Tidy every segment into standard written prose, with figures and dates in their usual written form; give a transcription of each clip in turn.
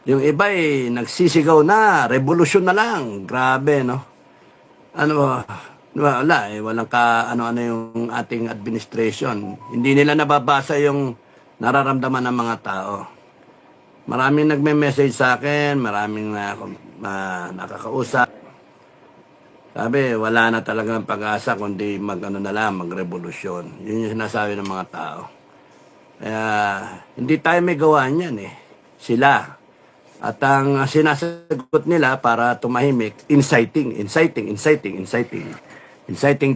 Yung iba nagsisigaw na, revolusyon na lang. Grabe, no? Ano ba? Wala walang ano-ano yung ating administration. Hindi nila nababasa yung nararamdaman ng mga tao. Maraming nagme-message sa akin, maraming nakakausap. Sabi, wala na talagang pag-asa kundi mag-ano na lang, magrevolusyon. Yun yung sinasabi ng mga tao. Kaya, hindi tayo may gawa niyan Sila. At ang sinasagot nila para tumahimik, inciting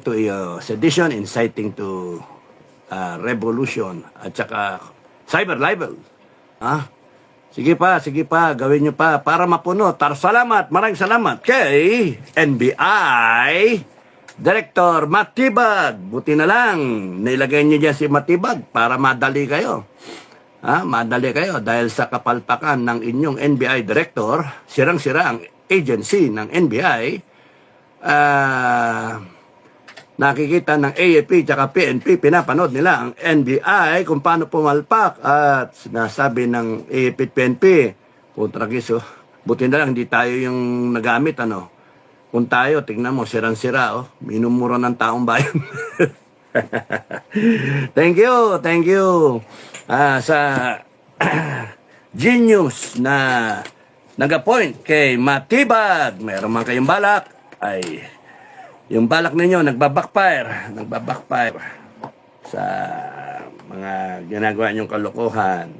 to sedition, inciting to revolution, at saka cyber libel. Sige pa, gawin nyo pa para mapuno. Salamat, maraming salamat kay NBI Director Matibag. Buti na lang, nailagay nyo dyan si Matibag para madali kayo. Madali kayo dahil sa kapalpakan ng inyong NBI Director, sirang-sira ang agency ng NBI, nakikita ng AFP at PNP, pinapanood nila ang NBI kung paano pumalpak at sinasabi ng AFP at PNP, kontrakiso, buti na lang hindi tayo yung nagamit, Kung tayo, tingnan mo, sirang-sira, minumura ng taong bayan. Thank you. Sa genius na nag-appoint kay Matibag, meron man kayong balak, ay yung balak ninyo nagbabackfire sa mga ginagawa nyong kalokohan.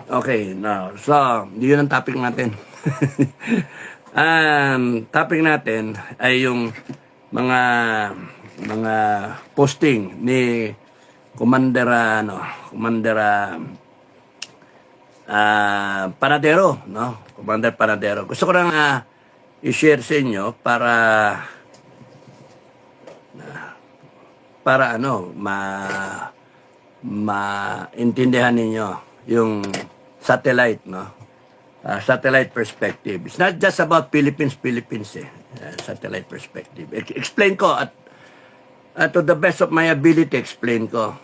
Okay, no. So, yun ang topic natin. Topic natin ay yung mga posting ni Commander Panadero, no? Commander Panadero. Gusto ko lang i-share sa inyo para maintindihan ninyo yung satellite, satellite perspective. It's not just about Philippines, satellite perspective. Explain ko at to the best of my ability, explain ko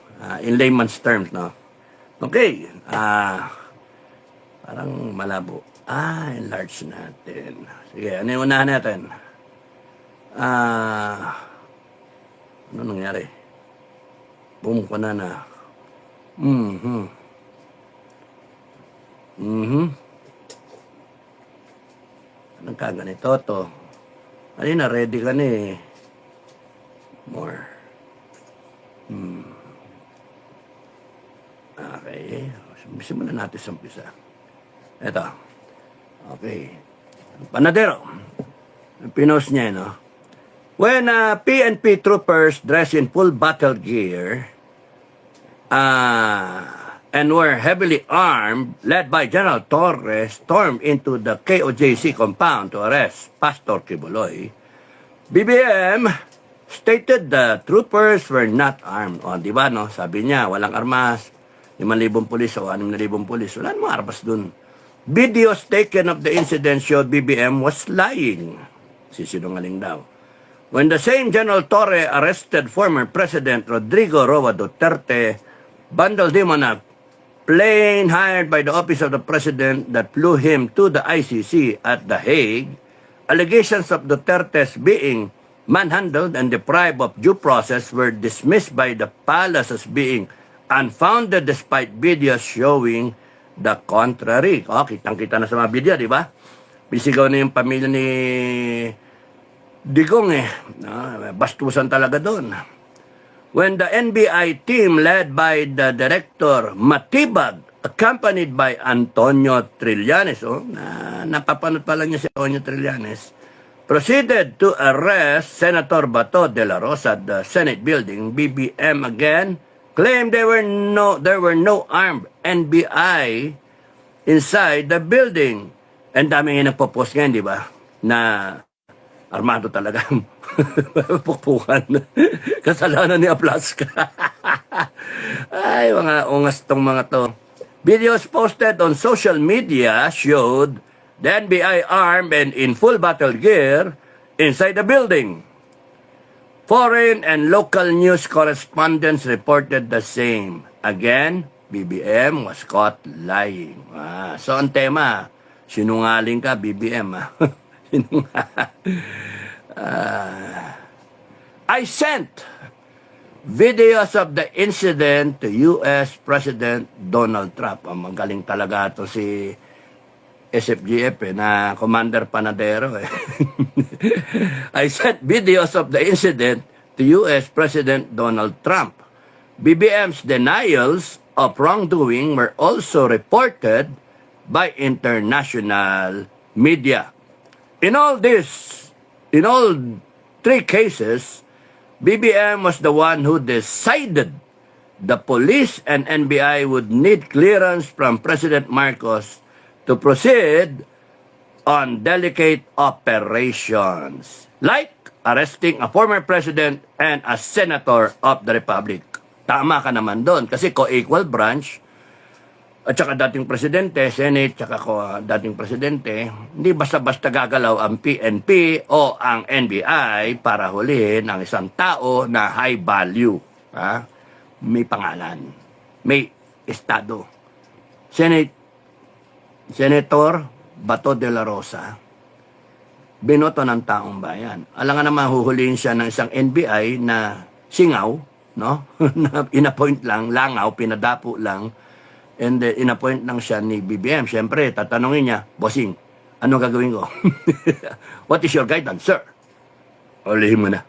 in layman's terms, Okay, parang malabo. Enlarge natin. Sige, ano yung unahan natin? Ano nangyari? Boom ko na. Anong kaganito to? Alina, ready ka na More. Okay. Simulan natin sa umpisa. Ito. Okay. Panadero. Pinost niya, When PNP troopers dressed in full battle gear and were heavily armed, led by General Torres, stormed into the KOJC compound to arrest Pastor Kibuloy, BBM stated the troopers were not armed. Di ba, Sabi niya, walang armas. 5,000 pulis o 6,000 pulis. Wala namang armas dun. Videos taken of the incident showed BBM was lying. Sisinungaling daw. When the same General Torre arrested former President Rodrigo Roa Duterte, bundled him on a plane hired by the Office of the President that flew him to the ICC at The Hague, allegations of Duterte's being manhandled and deprived of due process were dismissed by the palace as being unfounded despite videos showing the contrary. Kitang-kita na sa mga video, di ba? Bisigaw na yung pamilya ni Digong bastusan talaga doon. When the NBI team led by the Director Matibag, accompanied by Antonio Trillanes, napapanood pala niya si Antonio Trillanes, proceeded to arrest Senator Bato de la Rosa at the Senate building, BBM again claimed there were no armed NBI inside the building. And dami nga nagpo-post ngayon, di ba? Na armado talaga. Pukpukan. Kasalanan ni Aplaska. Ay, mga ungas tong mga to. Videos posted on social media showed the NBI armed and in full battle gear inside the building. Foreign and local news correspondents reported the same. Again, BBM was caught lying. So ang tema, sinungaling ka, BBM. I sent videos of the incident to U.S. President Donald Trump. Magaling talaga ito si SFGF na Commander Panadero. I sent videos of the incident to U.S. President Donald Trump. BBM's denials of wrongdoing were also reported by international media. In all three cases, BBM was the one who decided the police and NBI would need clearance from President Marcos to proceed on delicate operations, like arresting a former president and a senator of the Republic. Tama ka naman doon kasi co-equal branch at saka dating presidente, Senate, tsaka dating presidente, hindi basta-basta gagalaw ang PNP o ang NBI para hulihin ang isang tao na high value. Ha? May pangalan. May estado. Senator Bato de la Rosa, binoto ng taong bayan. Alangan naman huhulihin siya ng isang NBI na singaw, no? Na inapoint lang, langaw, pinadapo lang, and inappoint lang siya ni BBM. Siyempre, tatanungin niya, bossing, ano gagawin ko? What is your guidance, sir? Ulihin mo na.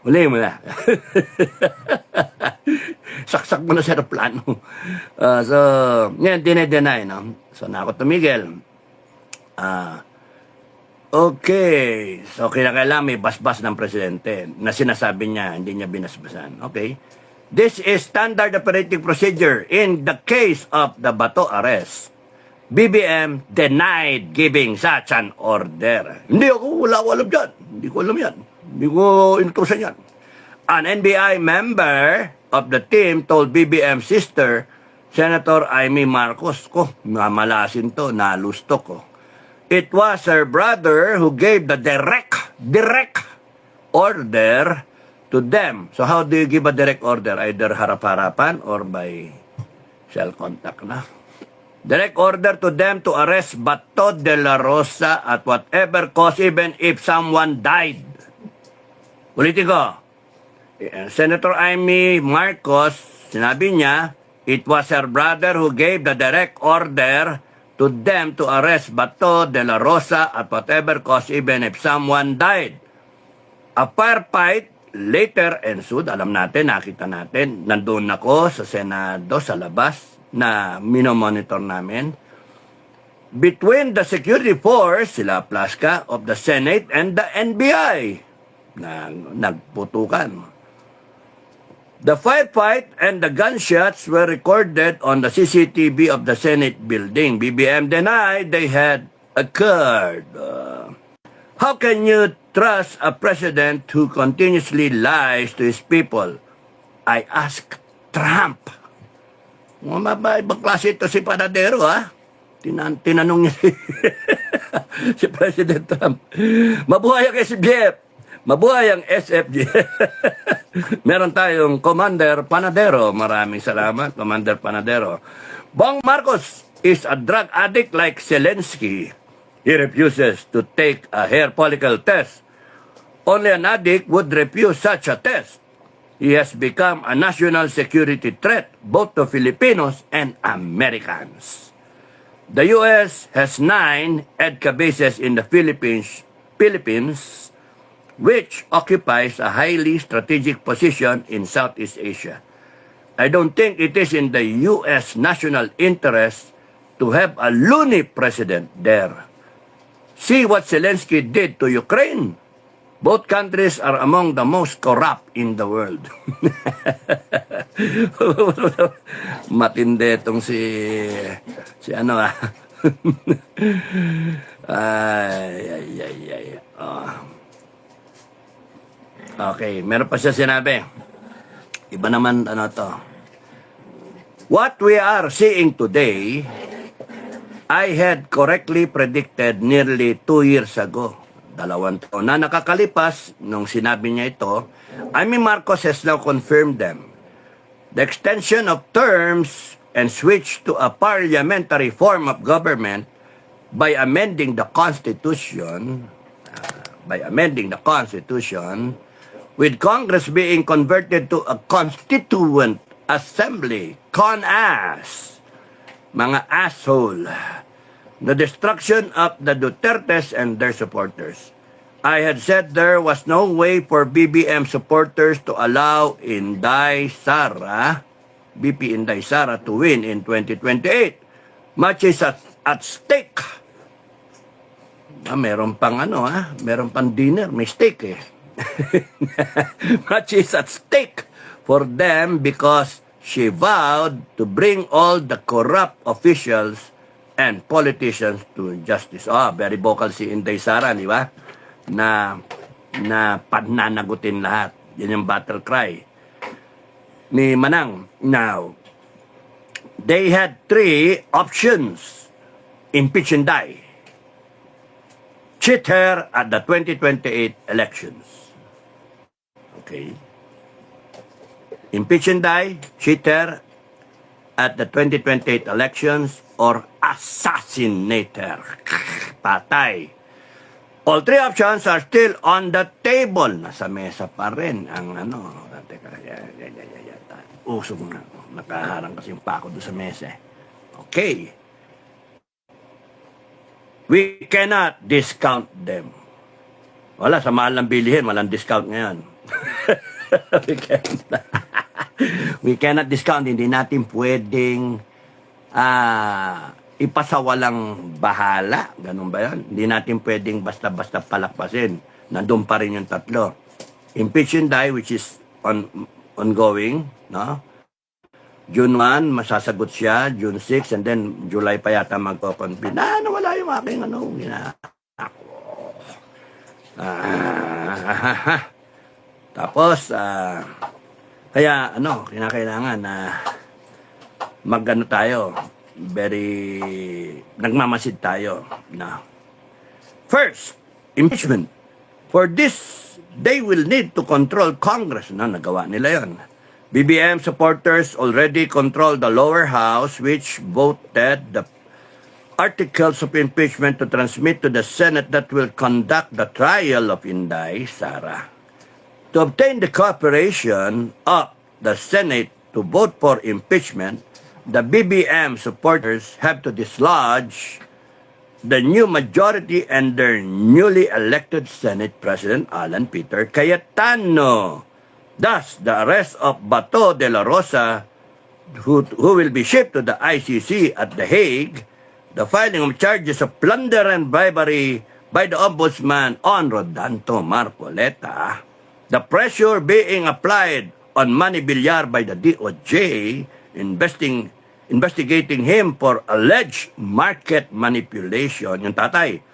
Saksak mo na sa aeroplano. So, yan, dinay-deny, no? So, na ako tumigil. Okay. So, kailangan may basbas ng presidente na sinasabi niya, hindi niya binasbasan. Okay. This is standard operating procedure in the case of the Bato arrest. BBM denied giving such an order. Hindi ako, wala ko alam dyan. Hindi ko alam yan. Hindi ko inutusan yan. An NBI member of the team told BBM sister, Senator Amy Marcos, mamalasin to, nalustok ko. It was her brother who gave the direct order to them. So how do you give a direct order? Either harap-harapan or by cell contact na. Direct order to them to arrest Bato de la Rosa at whatever cost, even if someone died. Ulitin ko. Senator Amy Marcos, sinabi niya, it was her brother who gave the direct order to them to arrest Bato de la Rosa at whatever cost, even if someone died. A firefight later ensued. Alam natin, nakita natin, nandun ako sa Senado, sa labas, na minomonitor namin, between the security force, sila Plaska, of the Senate and the NBI, na nagputukan. The firefight and the gunshots were recorded on the CCTV of the Senate building. BBM denied they had occurred. How can you trust a president who continuously lies to his people? I ask Trump. Ibang klase ito si Panadero, ha? Tinanong niya si President Trump. Mabuhay ang SFGF. Mabuhay ang SFGF. Meron tayong Commander Panadero. Maraming salamat, Commander Panadero. Bong Marcos is a drug addict like Zelensky. He refuses to take a hair follicle test. Only an addict would refuse such a test. He has become a national security threat both to Filipinos and Americans. The U.S. has 9 EDCA bases in the Philippines, which occupies a highly strategic position in Southeast Asia. I don't think it is in the U.S. national interest to have a loony president there. See what Zelensky did to Ukraine. Both countries are among the most corrupt in the world. Matindi itong si ano ah. ay. Oh. Okay, meron pa siya sinabi. Iba naman ano to. What we are seeing today, I had correctly predicted nearly 2 years ago. 2 taon na nakakalipas nung sinabi niya ito. Amy Marcos has now confirmed them. The extension of terms and switch to a parliamentary form of government by amending the Constitution, with Congress being converted to a constituent assembly, CONAS, mga asshole, the destruction of the Dutertes and their supporters. I had said there was no way for BBM supporters to allow BP Inday Sara to win in 2028. Much is at stake. Meron pang meron pang dinner, may steak eh. Much is at stake for them because she vowed to bring all the corrupt officials and politicians to justice. Very vocal si Inday Sara, di ba? Na pananagutin lahat. Yan yung battle cry ni Manang. Now, they had 3 options. Impeach and die. Cheat her at the 2028 elections. Okay. Impeach and die, cheat her at the 2028 elections, or assassinate her. Patay. All 3 options are still on the table. Nasa mesa pa rin ang Teka, usog na. Nakaharang kasi yung pako doon sa mesa. Okay. We cannot discount them. Wala, sa mahal ng bilihin, walang discount ngayon. We cannot discount. Hindi natin pwedeng ipasawalang bahala. Ganun ba yan? Hindi natin pwedeng basta-basta palakpasin. Nandun pa rin yung 3. Impeach and die, which is ongoing. No? June 1, masasagot siya. June 6, and then July pa yata magko-convene. Nawala yung aking Tapos, kaya kinakailangan na tayo, nagmamasid tayo na. First, impeachment. For this, they will need to control Congress. Nagawa nila yon. BBM supporters already control the lower house, which voted the articles of impeachment to transmit to the Senate that will conduct the trial of Inday Sara. To obtain the cooperation of the Senate to vote for impeachment, the BBM supporters have to dislodge the new majority and their newly elected Senate President Alan Peter Cayetano. Thus, the arrest of Bato de la Rosa, who will be shipped to the ICC at The Hague, the filing of charges of plunder and bribery by the Ombudsman on Rodanto Marcoleta, the pressure being applied on Manny Villar by the DOJ, investigating him for alleged market manipulation, yung tatay,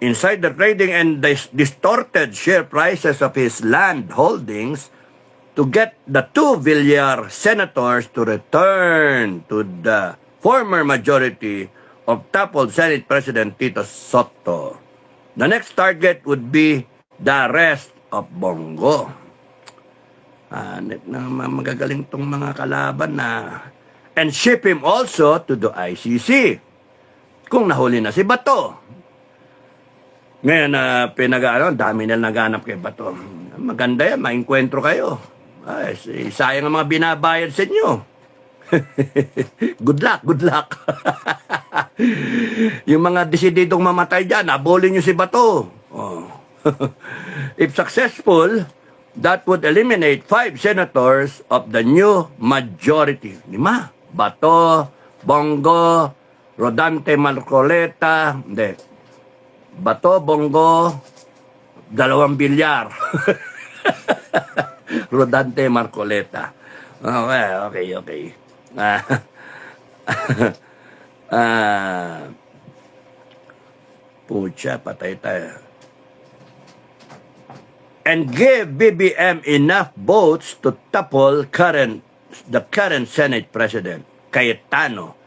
insider trading and distorted share prices of his land holdings to get the 2 Villar senators to return to the former majority of toppled Senate President Tito Soto. The next target would be the arrest of Bongo. Magagaling tong mga kalaban na, and ship him also to the ICC kung nahuli na si Bato. Ngayon dami na naganap kay Bato. Maganda yan, maengkwentro kayo. Ay, sayang ang mga binabayad sa inyo. Good luck, good luck. Yung mga desididong mamatay dyan, abolin nyo si Bato. If successful, that would eliminate 5 senators of the new majority. 5. Bato, Bongo, Rodante Marcoleta, Bato, Bongo, 2 Villar. Rodante Marcoleta. Okay. Pucha, patay tayo. And give BBM enough votes to topple the current Senate President, Cayetano.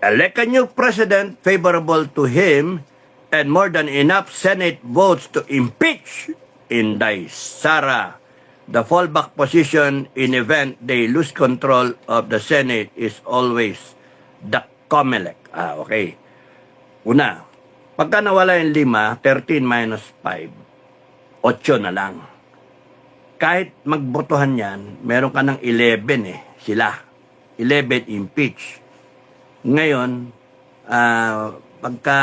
Elect a new president favorable to him and more than enough Senate votes to impeach Inday Sara. The fallback position in event they lose control of the Senate is always the COMELEC. Okay. Una, pagka nawala yung 5, 13 minus 5, 8 na lang. Kahit magbotohan yan, meron ka ng 11 sila. 11 impeach. Ngayon, pagka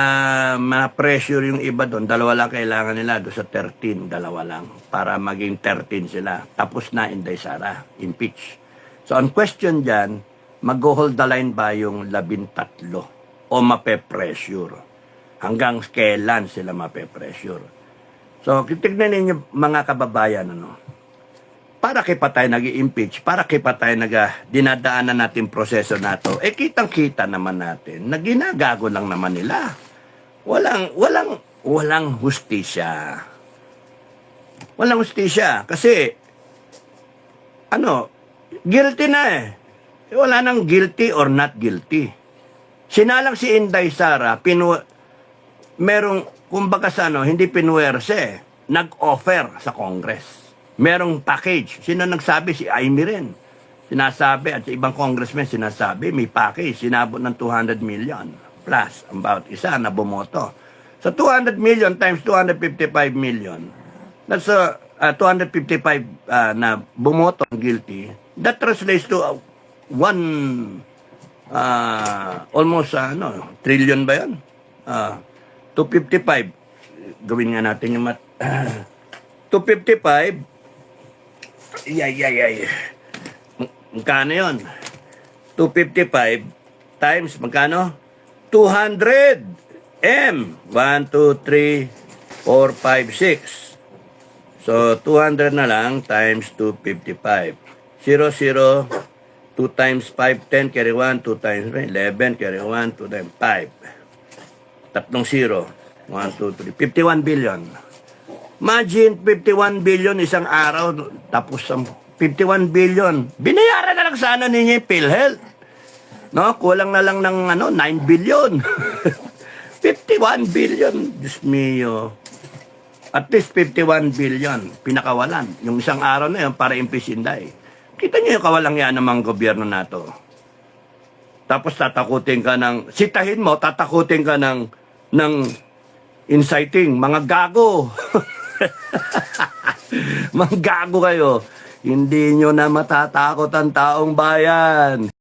ma-pressure yung iba doon, 2 lang kailangan nila, doon sa 13, 2 lang, para maging 13 sila. Tapos na Inday Sara, impeach. So, ang question dyan, mag-hold the line ba yung 13 o mape-pressure? Hanggang kailan sila mape-pressure? So, tignan ninyo mga kababayan, para kay patay nag-i-impeach, para kay patay dinadaanan natin proseso na to, kitang-kita naman natin na ginagago lang naman nila. Walang hustisya. Walang hustisya. Kasi, guilty na Wala nang guilty or not guilty. Sinalang si Inday Sara, merong, kumbaga sa hindi pinuwerse, nag-offer sa Congress. Merong package. Sino nagsabi? Si Amy rin. Sinasabi, at sa ibang congressmen sinasabi, may package. Sinabot ng 200 million plus. Ang bawat isa na bumoto. So 200 million times 255 million. That's 255 na bumoto guilty. That translates to almost trillion ba yun? 255. Gawin nga natin yung 255. Magkano yun? 255 times magkano? 200 M. 1, 2, 3, 4, 5, 6. So, 200 na lang times 255. 0, 0, 2 times 5, 10, carry 1, 2 times 11, carry 1, 2 times 5. Tatlong 0. 1, 2, 3. 51 billion. Imagine, 51 billion isang araw. Tapos, 51 billion. Binayaran na lang sana ninyo yung PhilHealth. No? Kulang na lang ng 9 billion. 51 billion. Diyos mio. At least 51 billion. Pinakawalan. Yung isang araw na yun para impisinday. Kita nyo yung kawalang yan ng mga gobyerno na to. Tapos tatakutin ka sitahin mo, tatakutin ka ng inciting. Mga gago. Mga gago kayo. Hindi nyo na matatakot ang taong bayan.